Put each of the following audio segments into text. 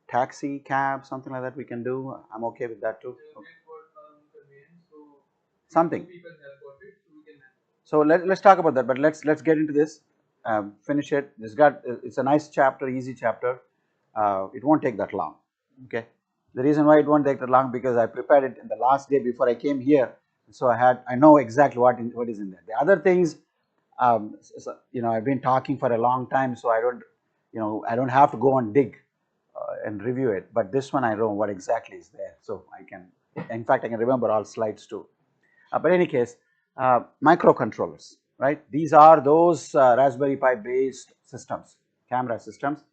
taxi, cab, something like that we can do. I'm okay with that too. Okay. Something. So let's talk about that, but let's get into this. Finish it. It's a nice chapter, easy chapter. It won't take that long. Okay. The reason why it won't take that long because I prepared it in the last day before I came here, so I know exactly what is in there. The other things, I've been talking for a long time, so I don't have to go and dig and review it. But this one I know what exactly is there, so in fact, I can remember all slides too. But in any case, microcontrollers, right? These are those Raspberry Pi based systems, camera systems,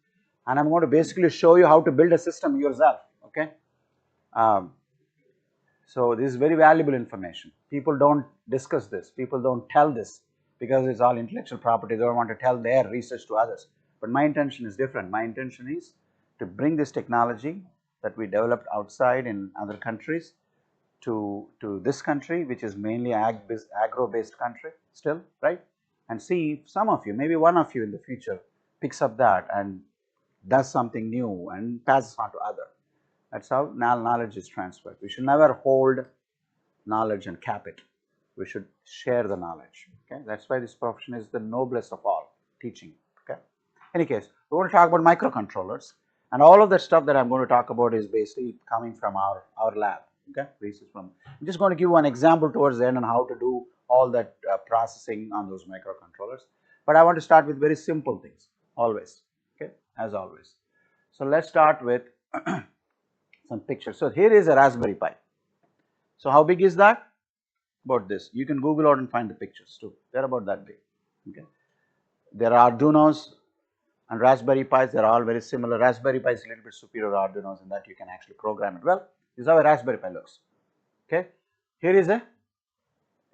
and I'm going to basically show you how to build a system yourself. Okay. Um, so this is very valuable information. People don't discuss this. People don't tell this because it's all intellectual property. They don't want to tell their research to others. But my intention is different. My intention is to bring this technology that we developed outside in other countries to this country, which is mainly agro-based country still, right? And see if some of you, maybe one of you in the future, picks up that and does something new and passes on to other. That's how knowledge is transferred. We should never hold knowledge and cap it. We should share the knowledge. Okay, that's why this profession is the noblest of all, teaching. Okay. In any case, we want to talk about microcontrollers, and all of the stuff that I'm going to talk about is basically coming from our lab. Okay, research from. I'm just going to give one example towards the end on how to do all that processing on those microcontrollers. But I want to start with very simple things, always. Okay, as always. So let's start with some pictures. So here is a Raspberry Pi. So how big is that? About this. You can Google out and find the pictures too. They're about that big. Okay. There are Arduinos and Raspberry Pis. They're all very similar. Raspberry Pi is a little bit superior to Arduinos in that you can actually program it. Well, this is how a Raspberry Pi looks. Okay. Here is a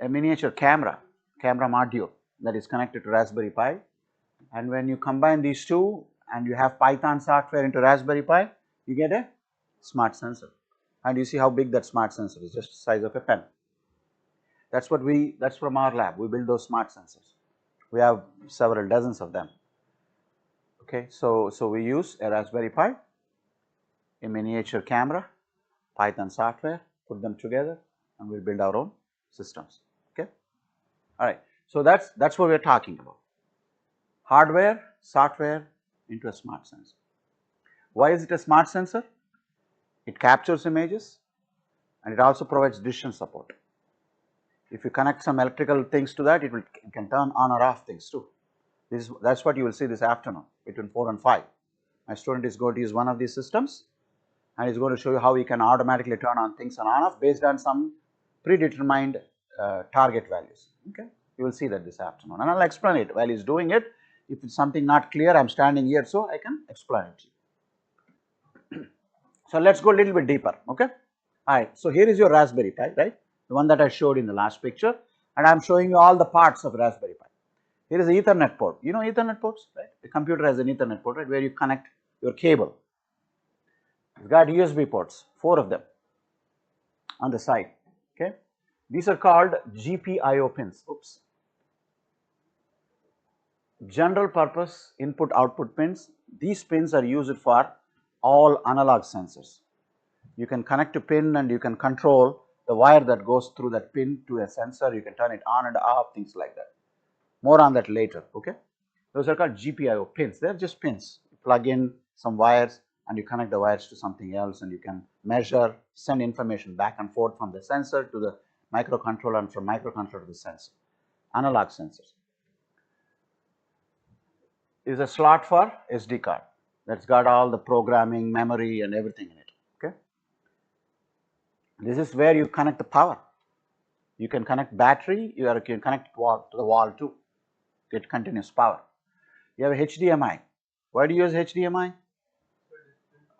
miniature camera module that is connected to Raspberry Pi. And when you combine these two and you have Python software into Raspberry Pi, you get a smart sensor. And you see how big that smart sensor is, just the size of a pen. That's from our lab. We build those smart sensors. We have several dozens of them. Okay, so we use a Raspberry Pi, a miniature camera, Python software, put them together, and we'll build our own systems. Okay, all right. So that's what we're talking about. Hardware, software into a smart sensor. Why is it a smart sensor? It captures images, and it also provides decision support. If you connect some electrical things to that, it can turn on or off things too. That's what you will see this afternoon between 4 and 5. My student is going to use one of these systems, and he's going to show you how he can automatically turn on things and on off based on some predetermined target values. Okay, you will see that this afternoon, and I'll explain it while he's doing it. If it's something not clear, I'm standing here so I can explain it to you. So let's go a little bit deeper. Okay, all right. So here is your Raspberry Pi, right? The one that I showed in the last picture, and I'm showing you all the parts of Raspberry Pi. Here is the Ethernet port. You know Ethernet ports, right? The computer has an Ethernet port, right, where you connect your cable. It's got USB ports, 4 of them on the side. Okay, these are called GPIO pins. Oops. General purpose input-output pins. These pins are used for all analog sensors. You can connect a pin and you can control the wire that goes through that pin to a sensor. You can turn it on and off, things like that. More on that later. Okay, those are called GPIO pins. They're just pins. You plug in some wires and you connect the wires to something else, and you can measure, send information back and forth from the sensor to the microcontroller and from microcontroller to the sensor. Analog sensors. Is a slot for SD card that's got all the programming, memory, and everything in it. Okay, this is where you connect the power. You can connect battery, you can connect to the wall too, get continuous power. You have a HDMI. Why do you use HDMI?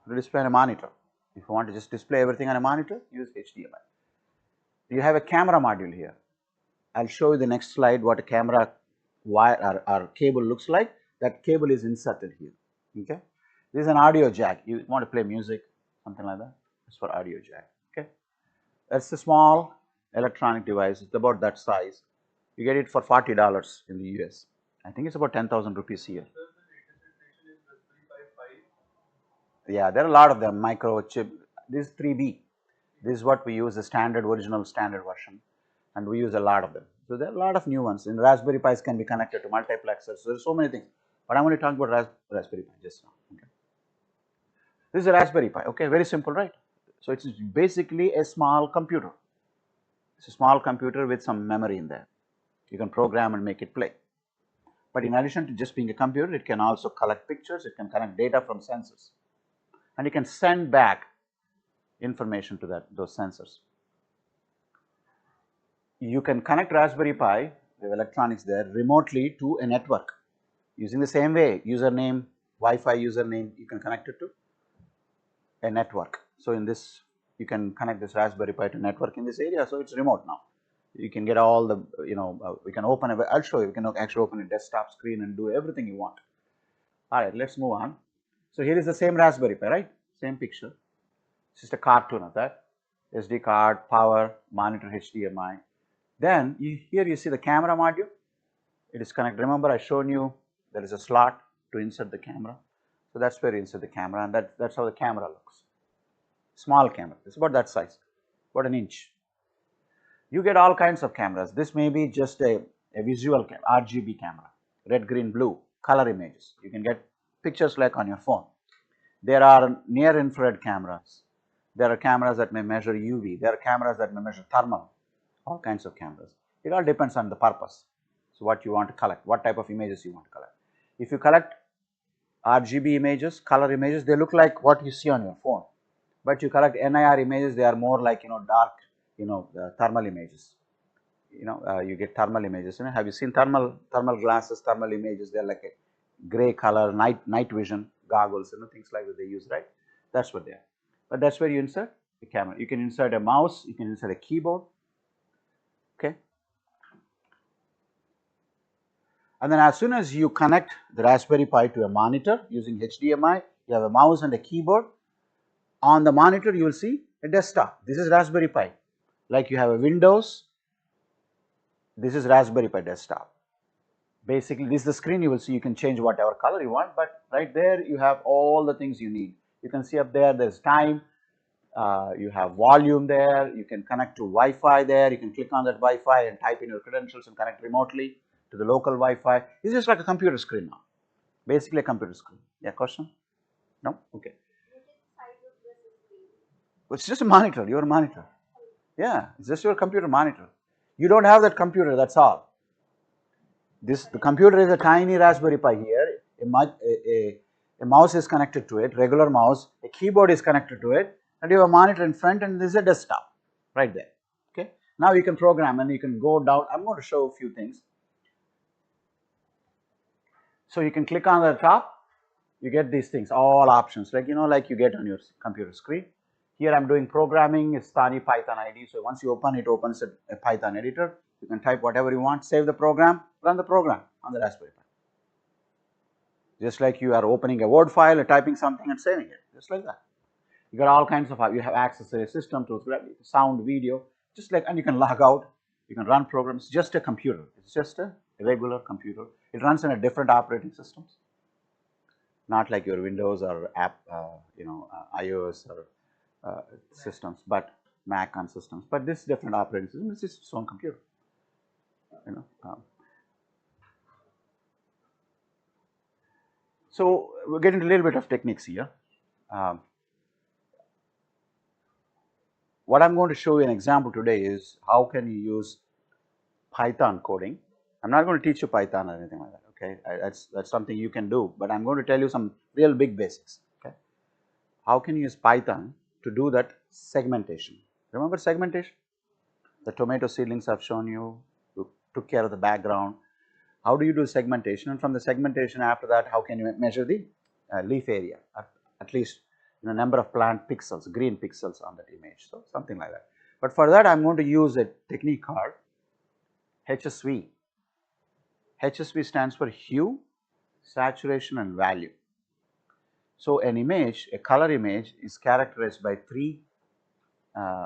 To display on a monitor. If you want to just display everything on a monitor, use HDMI. You have a camera module here. I'll show you the next slide what a camera wire or cable looks like. That cable is inserted here. Okay, this is an audio jack. You want to play music, something like that. It's for audio jack. Okay, that's a small electronic device. It's about that size. You get it for $40 in the US. I think it's about 10,000 rupees here. Yeah, there are a lot of them, microchip. This is 3B. This is what we use, the standard, original standard version, and we use a lot of them. So there are a lot of new ones. In Raspberry Pis can be connected to multiplexers. So there's so many things. But I'm going to talk about Raspberry Pi just now. Okay. This is a Raspberry Pi. Okay, very simple, right? So it's basically a small computer. It's a small computer with some memory in there. You can program and make it play. But in addition to just being a computer, it can also collect pictures, it can collect data from sensors, and it can send back information to those sensors. You can connect Raspberry Pi, the electronics there, remotely to a network using the same way, username, Wi-Fi username, you can connect it to a network. So in this, you can connect this Raspberry Pi to network in this area, so it's remote now. You can get all the, we can open, I'll show you, we can actually open a desktop screen and do everything you want. All right, let's move on. So here is the same Raspberry Pi, right? Same picture. It's just a cartoon of that. SD card, power, monitor, HDMI. Then here you see the camera module. It is connected. Remember I showed you there is a slot to insert the camera. So that's where you insert the camera, and that's how the camera looks. Small camera. It's about that size, about an inch. You get all kinds of cameras. This may be just a visual camera, RGB camera, red, green, blue, color images. You can get pictures like on your phone. There are near infrared cameras. There are cameras that may measure UV. There are cameras that may measure thermal. All kinds of cameras. It all depends on the purpose. So what you want to collect, what type of images you want to collect. If you collect RGB images, color images, they look like what you see on your phone. But you collect NIR images, they are more like dark, the thermal images. You get thermal images. Have you seen thermal glasses, thermal images? They're like a gray color, night vision goggles, things like that they use, right? That's what they are. But that's where you insert the camera. You can insert a mouse, you can insert a keyboard. Okay. And then as soon as you connect the Raspberry Pi to a monitor using HDMI, you have a mouse and a keyboard. On the monitor, you will see a desktop. This is Raspberry Pi. Like you have a Windows, this is Raspberry Pi desktop. Basically, this is the screen you will see. You can change whatever color you want, but right there you have all the things you need. You can see up there, there's time, you have volume there, you can connect to Wi-Fi there, you can click on that Wi-Fi and type in your credentials and connect remotely to the local Wi-Fi. It's just like a computer screen now. Basically a computer screen. Yeah, question? No? Okay. It's just a monitor, your monitor. Yeah, it's just your computer monitor. You don't have that computer, that's all. The computer is a tiny Raspberry Pi here. A mouse is connected to it, regular mouse. A keyboard is connected to it, and you have a monitor in front, and this is a desktop right there. Okay. Now you can program and you can go down. I'm going to show a few things. So you can click on the top. You get these things, all options, like like you get on your computer screen. Here I'm doing programming. It's Thani Python ID. So once you open it, opens a Python editor. You can type whatever you want, save the program, run the program on the Raspberry Pi. Just like you are opening a Word file and typing something and saving it, just like that. You got all kinds of, you have access to a system, to sound, video, just like, and you can log out, you can run programs. It's just a computer. It's just a regular computer. It runs in a different operating systems, not like your Windows or iOS or systems, but Mac on systems. But this different operating system is its own computer. So we're getting a little bit of techniques here. What I'm going to show you an example today is how can you use Python coding. I'm not going to teach you Python or anything like that. Okay, that's something you can do, but I'm going to tell you some real big basics. Okay, how can you use Python to do that segmentation? Remember segmentation? The tomato seedlings I've shown you. You took care of the background. How do you do segmentation? And from the segmentation after that, how can you measure the leaf area, at least number of plant pixels, green pixels on that image, so something like that. But for that, I'm going to use a technique called HSV. HSV stands for hue, saturation, and value. So an image, a color image, is characterized by three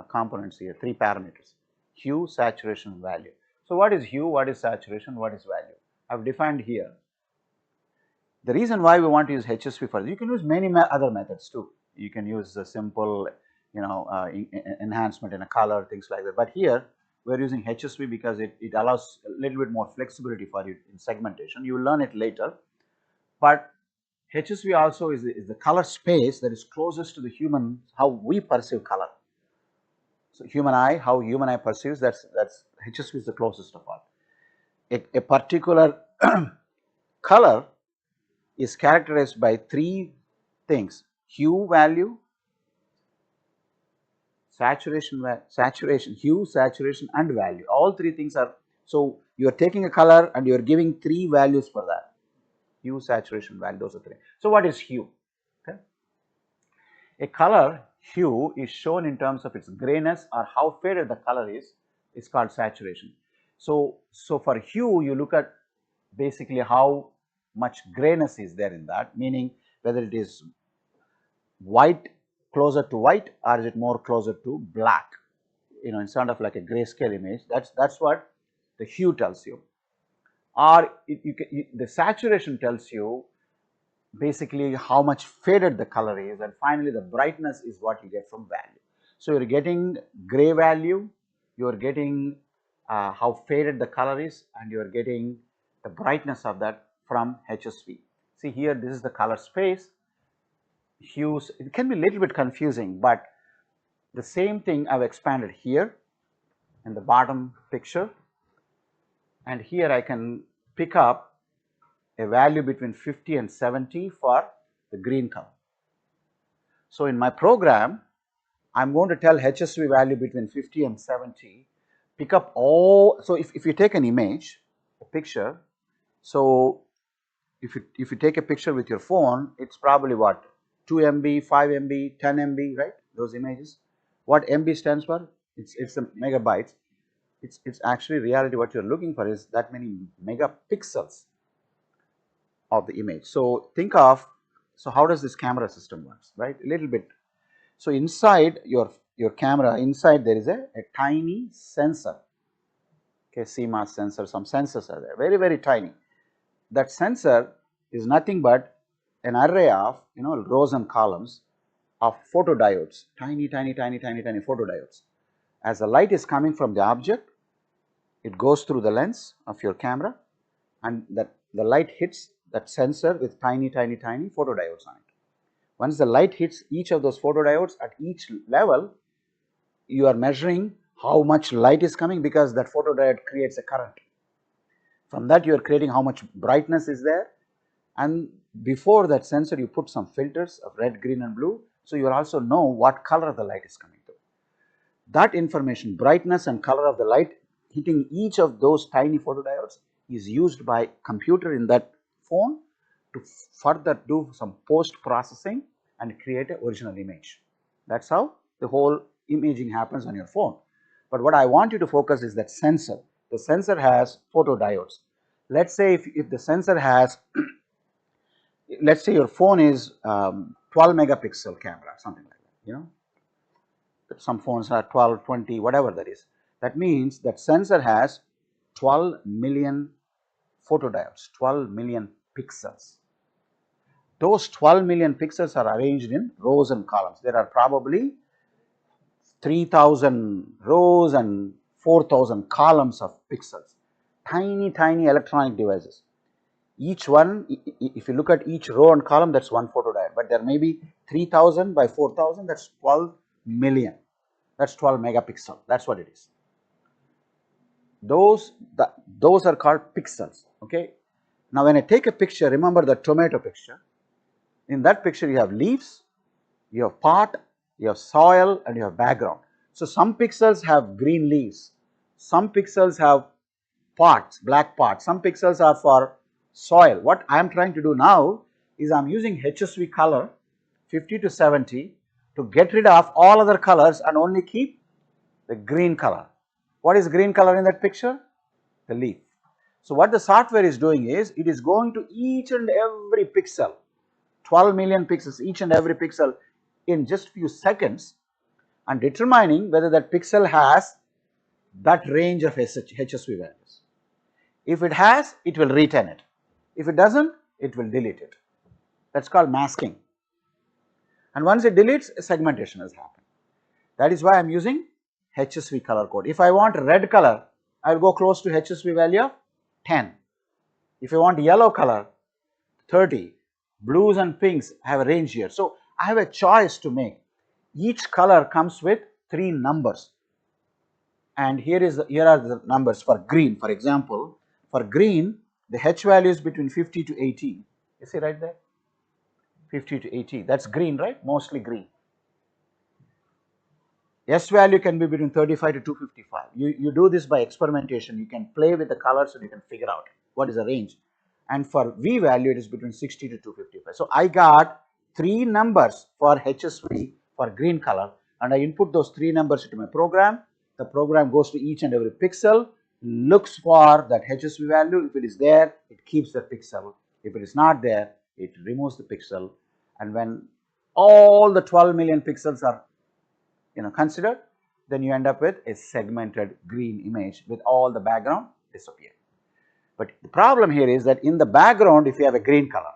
components here, three parameters: hue, saturation, and value. So what is hue, what is saturation, what is value? I've defined here. The reason why we want to use HSV for this, you can use many other methods too. You can use a simple, enhancement in a color, things like that. But here we're using HSV because it allows a little bit more flexibility for you in segmentation. You will learn it later. But HSV also is the color space that is closest to the human, how we perceive color. So human eye, how human eye perceives, that's HSV is the closest of all. A particular color is characterized by three things: hue value, hue, saturation, and value. All three things are, so you are taking a color and you are giving three values for that: hue, saturation, value. Those are three. So what is hue? Okay. A color hue is shown in terms of its grayness or how faded the color is. It's called saturation. So for hue, you look at basically how much grayness is there in that, meaning whether it is white, closer to white, or is it more closer to black, instead of like a grayscale image. That's what the hue tells you. Or the saturation tells you basically how much faded the color is, and finally the brightness is what you get from value. So you're getting gray value, you're getting how faded the color is, and you're getting the brightness of that from HSV. See here, this is the color space. Hues, it can be a little bit confusing, but the same thing I've expanded here in the bottom picture, and here I can pick up a value between 50 and 70 for the green color. So in my program, I'm going to tell HSV value between 50 and 70, pick up all. So if you take an image, a picture, so if you take a picture with your phone, it's probably what, 2 MB, 5 MB, 10 MB, right? Those images. What MB stands for? It's the megabytes. It's actually reality. What you're looking for is that many megapixels of the image. So think of, so how does this camera system works, right? A little bit. So inside your camera, inside there is a tiny sensor. Okay, CMOS sensor, some sensors are there, very, very tiny. That sensor is nothing but an array of, rows and columns of photodiodes, tiny photodiodes. As the light is coming from the object, it goes through the lens of your camera, and the light hits that sensor with tiny photodiodes on it. Once the light hits each of those photodiodes at each level, you are measuring how much light is coming, because that photodiode creates a current. From that, you are creating how much brightness is there, and before that sensor you put some filters of red, green and blue, so you will also know what color the light is coming through. That information, brightness and color of the light hitting each of those tiny photodiodes, is used by computer in that phone to further do some post processing and create an original image. That's how the whole imaging happens on your phone. But what I want you to focus is that sensor. The sensor has photodiodes. Let's say if the sensor has, let's say your phone is 12 megapixel camera, something like that, some phones are 12, 20, whatever that is. That means that sensor has 12 million photodiodes, 12 million pixels. Those 12 million pixels are arranged in rows and columns. There are probably 3,000 rows and 4,000 columns of pixels. Tiny electronic devices. Each one, if you look at each row and column, that's one photodiode, but there may be 3,000 by 4,000, that's 12 million. That's 12 megapixel. That's what it is. Those are called pixels. Okay. Now, when I take a picture, remember the tomato picture. In that picture, you have leaves, you have pot, you have soil, and you have background. So some pixels have green leaves, some pixels have pots, black pots, some pixels are for soil. What I am trying to do now is I am using HSV color 50 to 70 to get rid of all other colors and only keep the green color. What is green color in that picture? The leaf. So what the software is doing is, it is going to each and every pixel, 12 million pixels, each and every pixel in just few seconds, and determining whether that pixel has that range of HSV values. If it has, it will retain it. If it doesn't, it will delete it. That's called masking. and once it deletes, a segmentation has happened. That is why I am using HSV color code. If I want red color, I will go close to HSV value of 10. If I want yellow color, 30. Blues and pinks have a range here. So I have a choice to make. Each color comes with 3 numbers. And here are the numbers for green. For example, for green, the H value is between 50 to 80. You see right there? 50 to 80. That's green, right? Mostly green. S value can be between 35 to 255. You do this by experimentation. You can play with the colors and you can figure out what is the range. And for V value, it is between 60 to 255. So I got 3 numbers for HSV for green color, and I input those 3 numbers into my program. The program goes to each and every pixel, looks for that HSV value. If it is there, it keeps the pixel. If it is not there, it removes the pixel. And when all the 12 million pixels are considered, then you end up with a segmented green image with all the background disappear. But the problem here is that in the background, if you have a green color,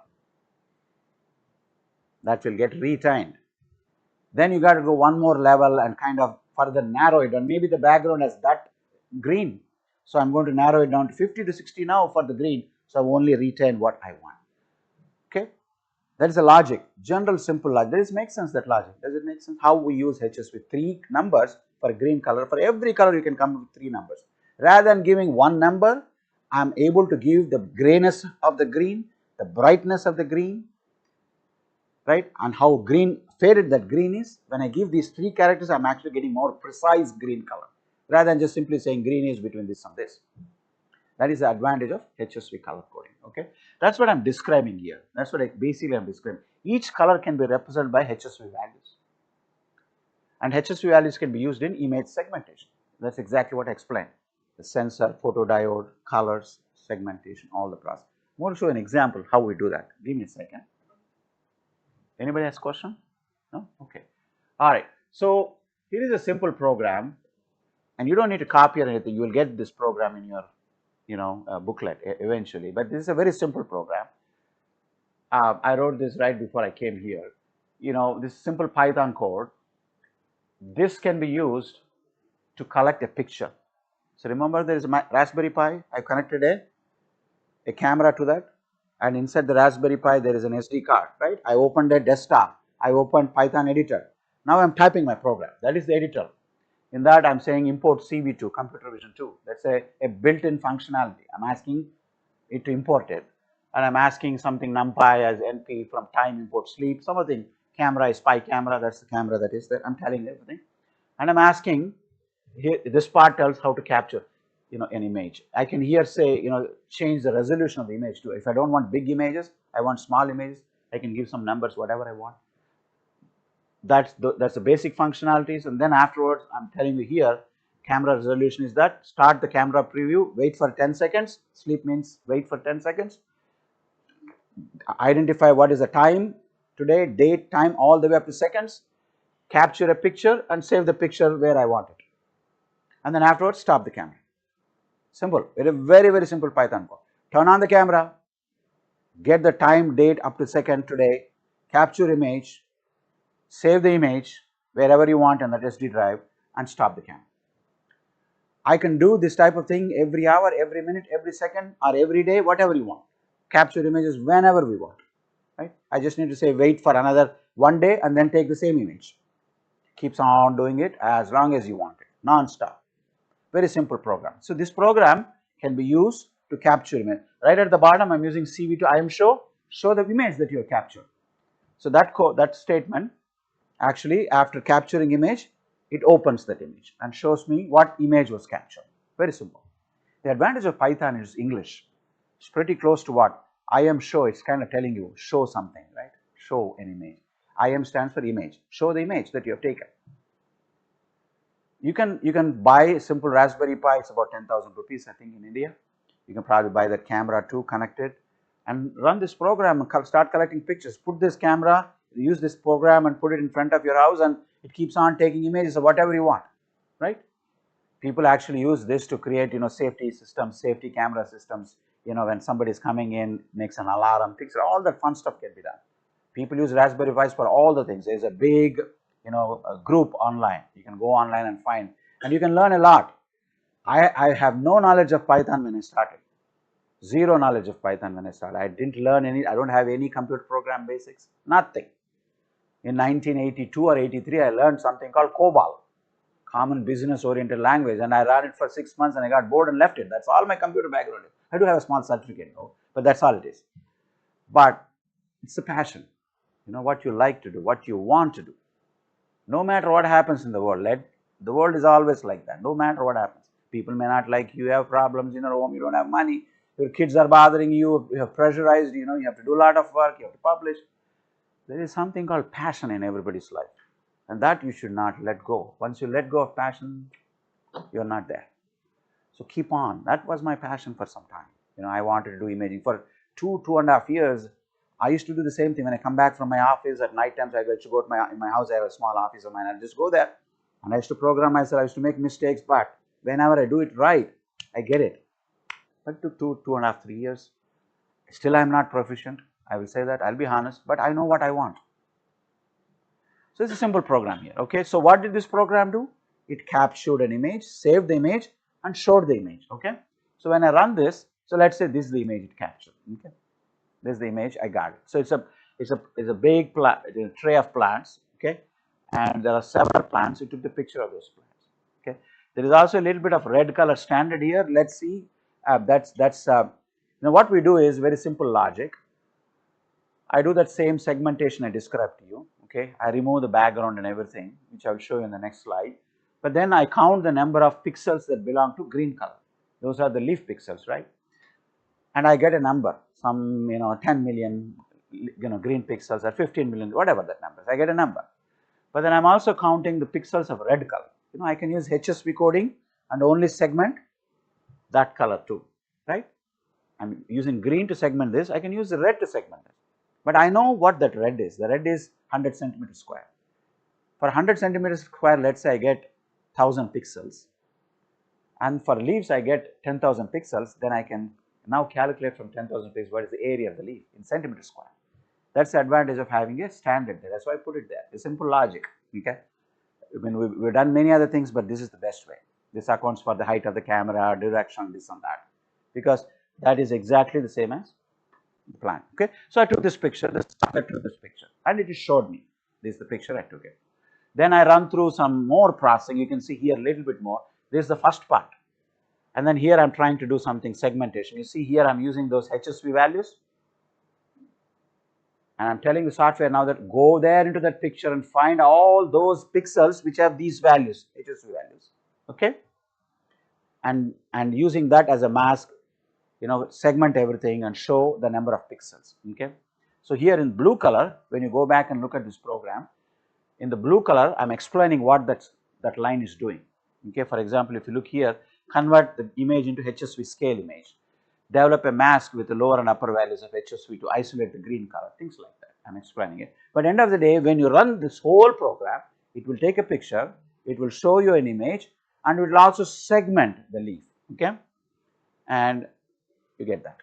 that will get retained. Then you got to go one more level and kind of further narrow it down. Maybe the background has that green, so I'm going to narrow it down to 50 to 60 now for the green, so I've only retained what I want. Okay, that is a logic, general simple logic. Does it make sense, that logic? Does it make sense? How we use HS with 3 numbers for green color. For every color you can come up with 3 numbers. Rather than giving one number, I am able to give the grayness of the green, the brightness of the green, right, and how green faded that green is. When I give these 3 characters, I am actually getting more precise green color rather than just simply saying green is between this and this. That is the advantage of HSV color coding. Okay, that's what I'm describing here. That's what basically I'm describing. Each color can be represented by HSV values, and HSV values can be used in image segmentation. That's exactly what I explained. The sensor, photodiode, colors, segmentation, all the process. I'm going to show an example how we do that. Give me a second. Anybody has a question? No? Okay. All right. So here is a simple program, and you don't need to copy or anything. You will get this program in your booklet eventually, but this is a very simple program. I wrote this right before I came here. This simple Python code, this can be used to collect a picture. So remember, there is a Raspberry Pi. I connected a camera to that, and inside the Raspberry Pi there is an SD card, right? I opened a desktop. I opened Python editor. Now I'm typing my program. That is the editor. In that, I'm saying import CV2, computer vision 2. That's a built-in functionality. I'm asking it to import it. And I'm asking something numpy as NP from time import sleep, something. Camera is spy camera, that's the camera that is there. I'm telling everything. And I'm asking, here, this part tells how to capture an image. I can here say, change the resolution of the image too. If I don't want big images, I want small images, I can give some numbers, whatever I want. That's the basic functionalities, and then afterwards I'm telling you here, camera resolution is that, start the camera preview, wait for 10 seconds, sleep means wait for 10 seconds, identify what is the time today, date, time, all the way up to seconds, capture a picture and save the picture where I want it, and then afterwards stop the camera. Simple, very, very simple Python code. Turn on the camera, get the time, date up to second today, capture image, save the image wherever you want on that SD drive, and stop the camera. I can do this type of thing every hour, every minute, every second, or every day, whatever you want. Capture images whenever we want, right? I just need to say wait for another 1 day and then take the same image. Keeps on doing it as long as you want it, non-stop. Very simple program. So this program can be used to capture image. Right at the bottom, I'm using CV2 I am show the image that you have captured. So that statement, actually, after capturing image, it opens that image and shows me what image was captured. Very simple. The advantage of Python is English. It's pretty close to what I am show. It's kind of telling you show something, right? Show an image. I am stands for image. Show the image that you have taken. You can buy a simple Raspberry Pi. It's about 10,000 rupees, I think, in India. You can probably buy that camera too, connect it, and run this program and start collecting pictures. Put this camera, use this program and put it in front of your house, and it keeps on taking images of whatever you want, right? People actually use this to create, safety systems, safety camera systems. When somebody is coming in, makes an alarm, picture, all that fun stuff can be done. People use Raspberry Pis for all the things. There is a big, a group online. You can go online and find, and you can learn a lot. I have no knowledge of Python when I started. Zero knowledge of Python when I started. I didn't learn any, I don't have any computer program basics, nothing. In 1982 or 83, I learned something called COBOL, Common Business Oriented Language, and I ran it for 6 months and I got bored and left it. That's all my computer background is. I do have a small certificate, but that's all it is. But it's a passion, what you like to do, what you want to do. No matter what happens in the world, the world is always like that, no matter what happens. People may not like you, have problems in your home, you don't have money, your kids are bothering you, you have pressurized, you have to do a lot of work, you have to publish. There is something called passion in everybody's life, and that you should not let go. Once you let go of passion, you're not there. So keep on. That was my passion for some time. I wanted to do imaging for 2.5 years. I used to do the same thing when I come back from my office at night times. I used to go to in my house. I have a small office of mine. I just go there and I used to program myself. I used to make mistakes, but whenever I do it right, I get it. But it took 2.5, 3 years. Still, I am not proficient. I will say that. I'll be honest, but I know what I want. So it's a simple program here. Okay. So what did this program do? It captured an image, saved the image, and showed the image. Okay. So when I run this, so let's say this is the image it captured. Okay. This is the image, I got it. So it's a big tray of plants, okay, and there are several plants. It took the picture of those plants. Okay, there is also a little bit of red color standard here. Let's see. What we do is very simple logic. I do that same segmentation I described to you. Okay, I remove the background and everything, which I will show you in the next slide. But then I count the number of pixels that belong to green color. Those are the leaf pixels, right? And I get a number, some 10 million green pixels or 15 million, whatever that number is, I get a number. But then I'm also counting the pixels of red color. I can use HSV coding and only segment that color too, right? I'm using green to segment this, I can use the red to segment this. But I know what that red is. The red is 100 centimeters square. For 100 centimeters square, let's say I get 1000 pixels. And for leaves, I get 10,000 pixels, then I can now calculate from 10,000 pixels what is the area of the leaf in centimeters square. That's the advantage of having a standard there. That's why I put it there. It's simple logic. Okay. We've done many other things, but this is the best way. This accounts for the height of the camera, direction, this and that, because that is exactly the same as the plant. Okay. So I took this picture, and it showed me. This is the picture I took it. Then I run through some more processing. You can see here a little bit more. This is the first part. And then here I am trying to do something segmentation. You see here I am using those HSV values, and I am telling the software now that go there into that picture and find all those pixels which have these values, HSV values, okay, and using that as a mask, segment everything and show the number of pixels. Okay. So here in blue color, when you go back and look at this program, in the blue color I am explaining what that line is doing. Okay. For example, if you look here, convert the image into HSV scale image, develop a mask with the lower and upper values of HSV to isolate the green color, things like that. I am explaining it. But end of the day, when you run this whole program, it will take a picture, it will show you an image, and it will also segment the leaf. Okay, and you get that.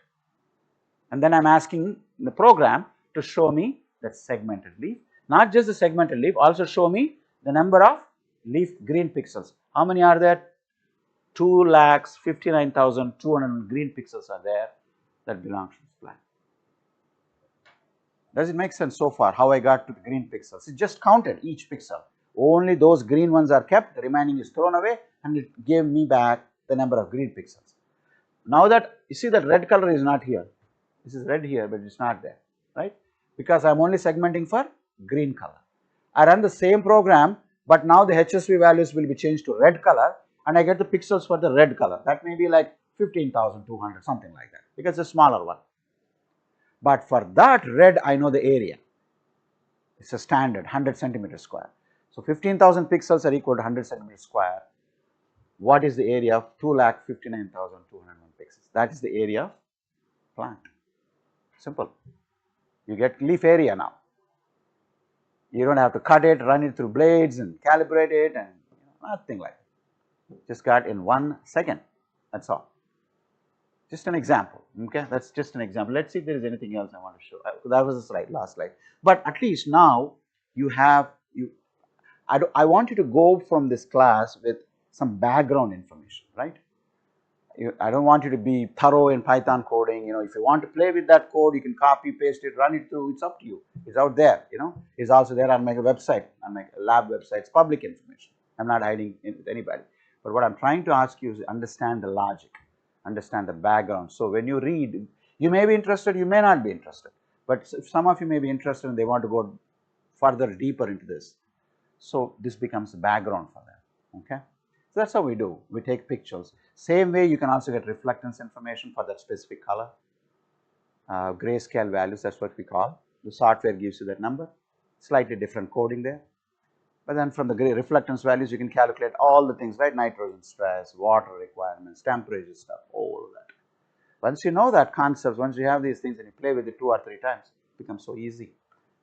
And then I am asking the program to show me that segmented leaf, not just the segmented leaf, also show me the number of leaf green pixels. How many are there? 2,59,200 green pixels are there that belongs to this plant. Does it make sense so far how I got to the green pixels? It just counted each pixel. Only those green ones are kept, the remaining is thrown away, and it gave me back the number of green pixels. Now that you see that red color is not here. This is red here, but it's not there, right? Because I'm only segmenting for green color. I run the same program, but now the HSV values will be changed to red color, and I get the pixels for the red color. That may be like 15,200, something like that, because it's a smaller one. But for that red, I know the area. It's a standard 100 centimeters square. So 15,000 pixels are equal to 100 centimeters square. What is the area of 2,59,201 pixels? That is the area of plant. Simple. You get leaf area now. You don't have to cut it, run it through blades and calibrate it, and nothing like that. Just got in 1 second. That's all. Just an example, okay? That's just an example. Let's see if there is anything else I want to show. That was the slide, last slide. But at least now you have, I want you to go from this class with some background information, right? I don't want you to be thorough in Python coding. If you want to play with that code, you can copy, paste it, run it through. It's up to you. It's out there. It's also there on my website, on my lab website. It's public information. I'm not hiding it with anybody. But what I'm trying to ask you is understand the logic, understand the background. So when you read, you may be interested, you may not be interested. But some of you may be interested and they want to go further, deeper into this. So this becomes a background for them. Okay. So that's how we do. We take pictures. Same way you can also get reflectance information for that specific color. Grayscale values, that's what we call. The software gives you that number. Slightly different coding there. But then from the reflectance values, you can calculate all the things, right? Nitrogen stress, water requirements, temperature stuff, all of that. Once you know that concepts, once you have these things and you play with it 2 or 3 times, it becomes so easy.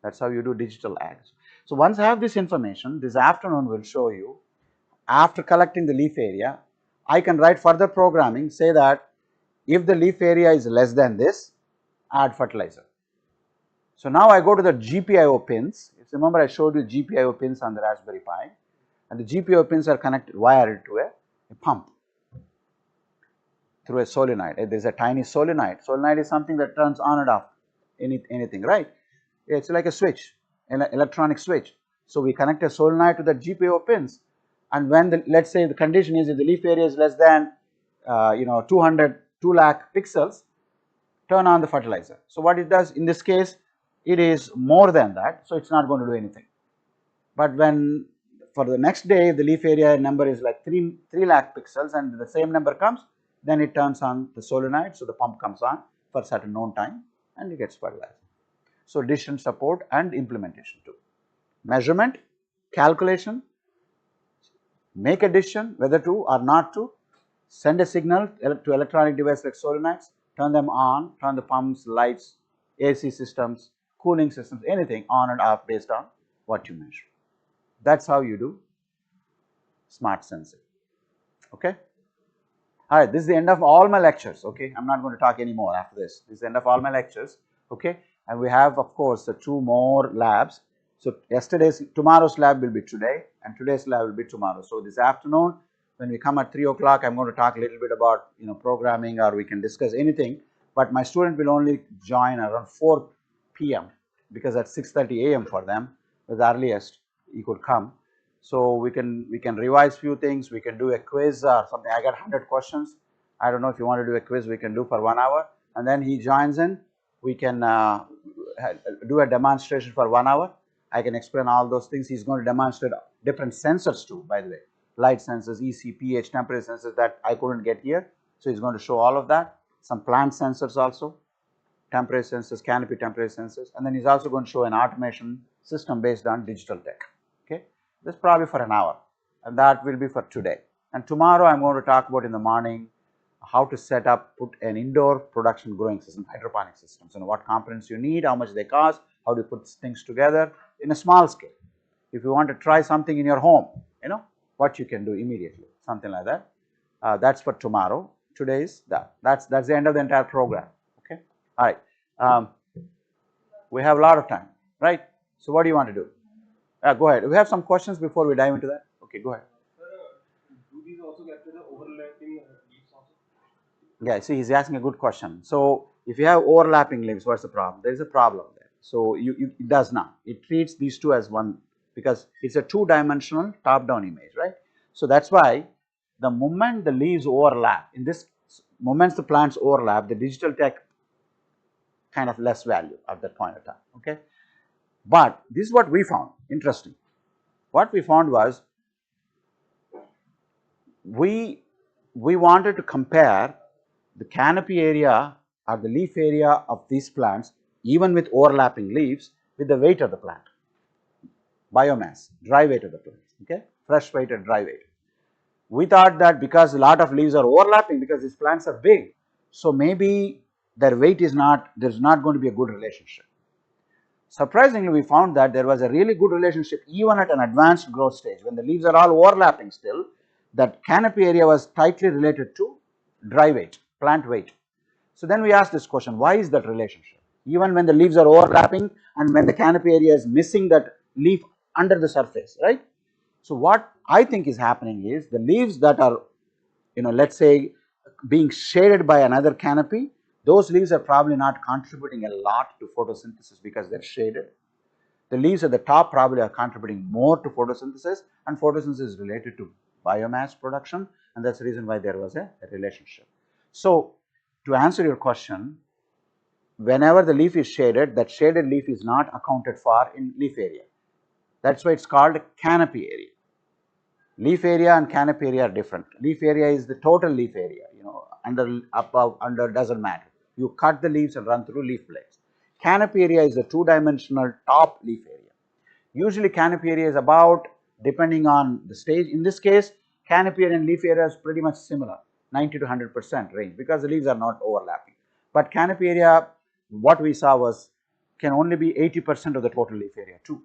That's how you do digital ags. So once I have this information, this afternoon will show you, after collecting the leaf area, I can write further programming, say that if the leaf area is less than this, add fertilizer. So now I go to the GPIO pins. Remember I showed you GPIO pins on the Raspberry Pi, and the GPIO pins are connected, wired to a pump through a solenoid. There is a tiny solenoid. Solenoid is something that turns on and off anything, right? It's like a switch, an electronic switch. So we connect a solenoid to the GPIO pins, and when let's say the condition is if the leaf area is less than 2 lakh pixels, turn on the fertilizer. So what it does in this case, it is more than that, so it's not going to do anything. But when for the next day, if the leaf area number is like 3 lakh pixels and the same number comes, then it turns on the solenoid, so the pump comes on for a certain known time and it gets fertilized. So decision support and implementation too. Measurement, calculation, make a decision whether to or not to, send a signal to electronic devices like solenoids, turn them on, turn the pumps, lights, AC systems, cooling systems, anything on and off based on what you measure. That's how you do smart sensing. Okay. All right, this is the end of all my lectures. Okay, I'm not going to talk anymore after this. This is the end of all my lectures. Okay, and we have, of course, the 2 more labs. So tomorrow's lab will be today, and today's lab will be tomorrow. So this afternoon, when we come at 3 o'clock, I'm going to talk a little bit about programming, or we can discuss anything. But my student will only join around 4 p.m. because at 6:30 a.m. for them was the earliest he could come. So we can revise few things. We can do a quiz or something. I got 100 questions. I don't know if you want to do a quiz. We can do for 1 hour, and then he joins in. We can do a demonstration for 1 hour. I can explain all those things. He's going to demonstrate different sensors too, by the way, light sensors, EC, pH, temperature sensors that I couldn't get here. So he's going to show all of that. Some plant sensors also, temperature sensors, canopy temperature sensors, and then he's also going to show an automation system based on digital tech. Okay, this is probably for 1 hour, and that will be for today. And tomorrow I'm going to talk about in the morning how to put an indoor production growing system, hydroponic systems, and what components you need, how much they cost, how do you put things together in a small scale. If you want to try something in your home, what you can do immediately, something like that. That's for tomorrow. Today is that. That's the end of the entire program. Okay. All right. We have a lot of time, right? So what do you want to do? Go ahead. We have some questions before we dive into that. Okay, go ahead. Do these also capture the overlapping leaves also? Yeah, see, he's asking a good question. So if you have overlapping leaves, what's the problem? There is a problem there. So it does not. It treats these two as one because it's a 2-dimensional top-down image, right? So that's why the moment the leaves overlap, in this moments the plants overlap, the digital tech kind of less value at that point of time. Okay, but this is what we found interesting. What we found was we wanted to compare the canopy area or the leaf area of these plants, even with overlapping leaves, with the weight of the plant, biomass, dry weight of the plant. Okay, fresh weight and dry weight. We thought that because a lot of leaves are overlapping, because these plants are big, so maybe their weight is not, there's not going to be a good relationship. Surprisingly, we found that there was a really good relationship even at an advanced growth stage. When the leaves are all overlapping still, that canopy area was tightly related to dry weight, plant weight. So then we ask this question, why is that relationship? Even when the leaves are overlapping and when the canopy area is missing that leaf under the surface, right? So what I think is happening is the leaves that are, let's say being shaded by another canopy, those leaves are probably not contributing a lot to photosynthesis because they're shaded. The leaves at the top probably are contributing more to photosynthesis, and photosynthesis is related to biomass production, and that's the reason why there was a relationship. So to answer your question, whenever the leaf is shaded, that shaded leaf is not accounted for in leaf area. That's why it's called canopy area. Leaf area and canopy area are different. Leaf area is the total leaf area, under, above, under, doesn't matter. You cut the leaves and run through leaf blades. Canopy area is the two-dimensional top leaf area. Usually canopy area is about, depending on the stage, in this case, canopy area and leaf area is pretty much similar, 90 to 100% range, because the leaves are not overlapping. But canopy area, what we saw was, can only be 80% of the total leaf area too.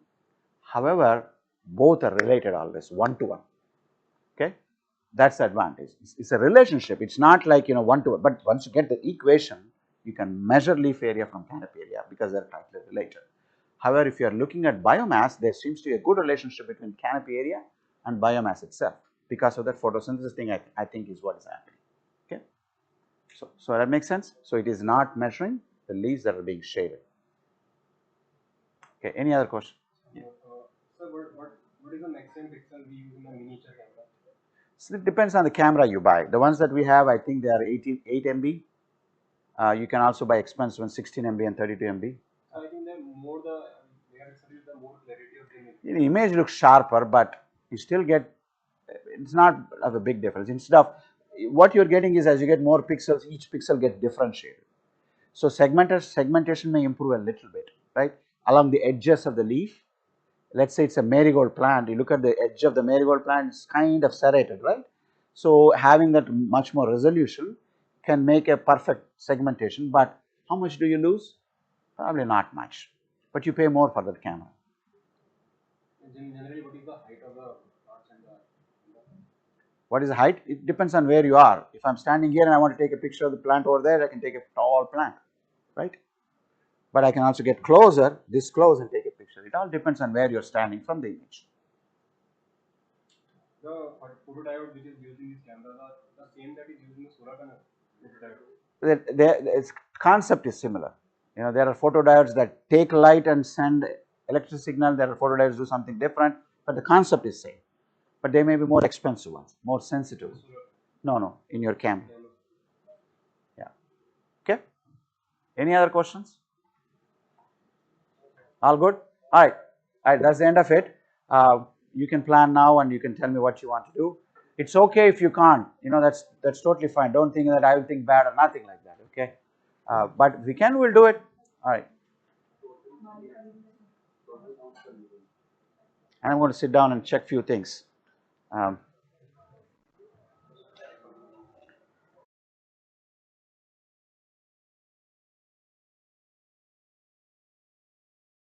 However, both are related always, one to one. Okay, that's the advantage. It's a relationship. It's not like one to one. But once you get the equation, you can measure leaf area from canopy area because they're tightly related. However, if you are looking at biomass, there seems to be a good relationship between canopy area and biomass itself because of that photosynthesis thing. I think is what is happening. Okay, so that makes sense. So it is not measuring the leaves that are being shaded. Okay, any other question? Yeah. So what is the maximum pixel we use in a miniature camera? So it depends on the camera you buy. The ones that we have, I think they are 8 MB. You can also buy expensive ones, 16 MB and 32 MB. So I think the more the more clarity of the image. The image looks sharper, but you still get, it's not of a big difference. Instead of, what you're getting is as you get more pixels, each pixel gets differentiated. So segmentation may improve a little bit, right? Along the edges of the leaf. Let's say it's a marigold plant, you look at the edge of the marigold plant, it's kind of serrated, right? So having that much more resolution can make a perfect segmentation, but how much do you lose? Probably not much, but you pay more for that camera. Generally, what is the height of the plants and the What is the height? It depends on where you are. If I'm standing here and I want to take a picture of the plant over there, I can take a tall plant, right? But I can also get closer, this close, and take a picture. It all depends on where you're standing from the image. The photodiode which is used in these cameras are the same that is used in the solar panel photodiode. The concept is similar. There are photodiodes that take light and send electric signal. There are photodiodes do something different, but the concept is same. But they may be more expensive ones, more sensitive. No, in your camera. Yeah. Okay. Any other questions? All good? All right. That's the end of it. You can plan now and you can tell me what you want to do. It's okay if you can't. That's totally fine. Don't think that I will think bad or nothing like that. Okay. But if we can, we'll do it. All right. And I'm going to sit down and check few things.